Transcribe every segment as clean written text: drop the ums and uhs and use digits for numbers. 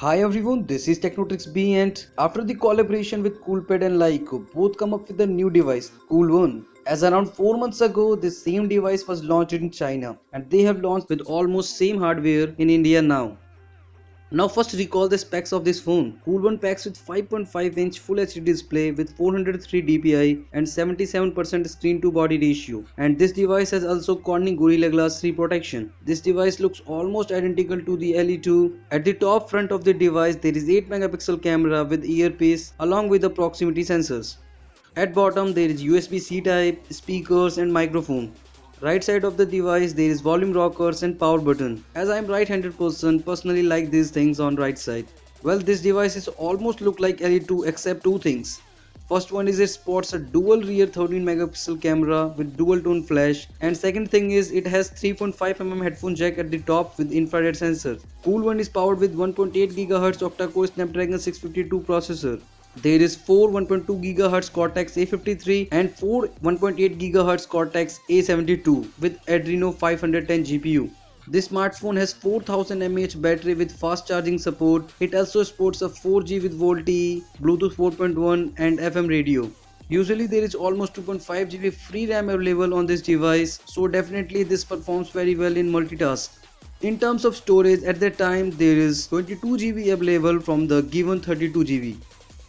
Hi everyone, this is Technotrix B, and after the collaboration with Coolpad and Lyco, both come up with a new device, Cool One. As around 4 months ago, this same device was launched in China and they have launched with almost same hardware in India now. Now first recall the specs of this phone. Cool One packs with 5.5-inch Full HD display with 403 dpi and 77% screen to body ratio. And this device has also Corning Gorilla Glass 3 protection. This device looks almost identical to the LE2. At the top front of the device there is 8 megapixel camera with earpiece along with the proximity sensors. At bottom there is USB-C type, speakers and microphone. Right side of the device there is volume rockers and power button. As I am right-handed person, personally like these things on right side. Well, this device is almost look like LE2 except two things. First one is it sports a dual rear 13 megapixel camera with dual tone flash, and second thing is it has 3.5 headphone jack at the top with infrared sensor. Cool One is powered with 1.8 GHz octa-core Snapdragon 652 processor. There is 4 1.2 GHz Cortex A53 and 4 1.8 GHz Cortex A72 with Adreno 510 GPU. This smartphone has 4000 mAh battery with fast charging support. It also supports a 4G with VoLTE, Bluetooth 4.1 and FM radio. Usually there is almost 2.5 GB free RAM available on this device, so definitely this performs very well in multitask. In terms of storage, at that time there is 22 GB available from the given 32 GB.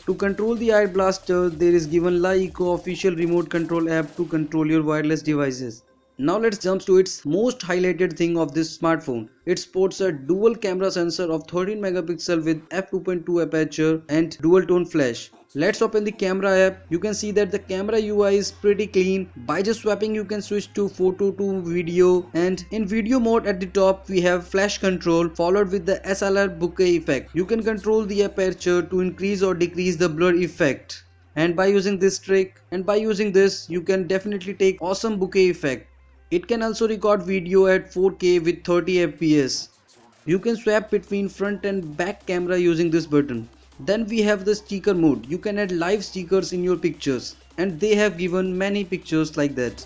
To control the Air Blaster, there is given Lyco official remote control app to control your wireless devices. Now let's jump to its most highlighted thing of this smartphone. It sports a dual camera sensor of 13 megapixel with f2.2 aperture and dual tone flash. Let's open the camera app. You can see that the camera UI is pretty clean. By just swiping you can switch to photo to video, and in video mode at the top we have flash control followed with the SLR bokeh effect. You can control the aperture to increase or decrease the blur effect. And by using this trick and by using this you can definitely take awesome bokeh effect. It can also record video at 4K with 30 fps. You can swap between front and back camera using this button. Then we have the sticker mode. You can add live stickers in your pictures, and they have given many pictures like that.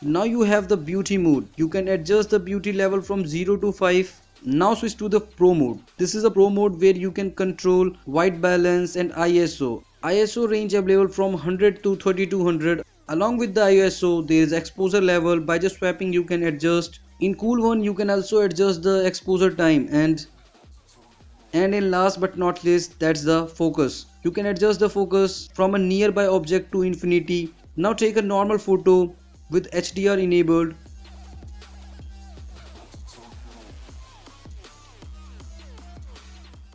Now you have the beauty mode. You can adjust the beauty level from 0 to 5. Now switch to the pro mode. This is a pro mode where you can control white balance and ISO. ISO range available from 100 to 3200. Along with the ISO there is exposure level. By just swapping you can adjust. In Cool One you can also adjust the exposure time, and in last but not least, that's the focus. You can adjust the focus from a nearby object to infinity. Now take a normal photo with HDR enabled.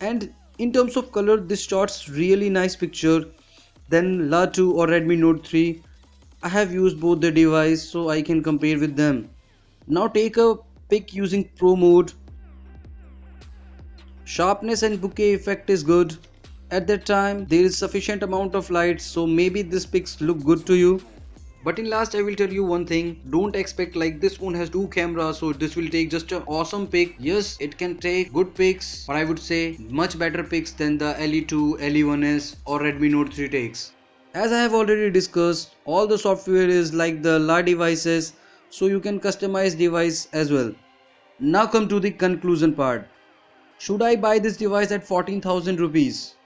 And in terms of color, this shots really nice picture. Then La2 or Redmi Note 3. I have used both the device so I can compare with them. Now take a pic using Pro mode. Sharpness and bokeh effect is good. At that time there is sufficient amount of light, so maybe this pics look good to you. But in last I will tell you one thing, don't expect like this phone has two cameras so this will take just an awesome pic. Yes, it can take good pics, or I would say much better pics than the LE2, LE1s or Redmi Note 3 takes. As I have already discussed, all the software is like the La devices, so you can customize device as well. Now come to the conclusion part. Should I buy this device at 14,000 rupees?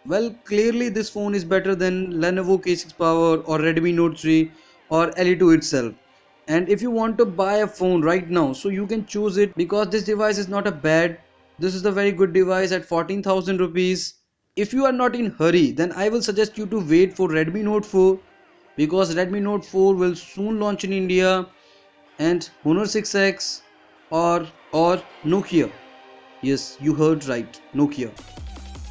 Well, clearly this phone is better than Lenovo K6 Power or Redmi Note 3 or LE2 itself. And if you want to buy a phone right now, so you can choose it because this device is not a bad. This is a very good device at 14,000 rupees. If you are not in hurry, then I will suggest you to wait for Redmi Note 4 because Redmi Note 4 will soon launch in India, and Honor 6X or Nokia. Yes, you heard right, Nokia.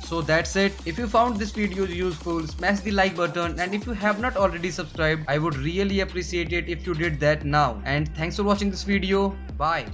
So that's it. If you found this video useful, smash the like button, and if you have not already subscribed, I would really appreciate it if you did that now. And thanks for watching this video. Bye.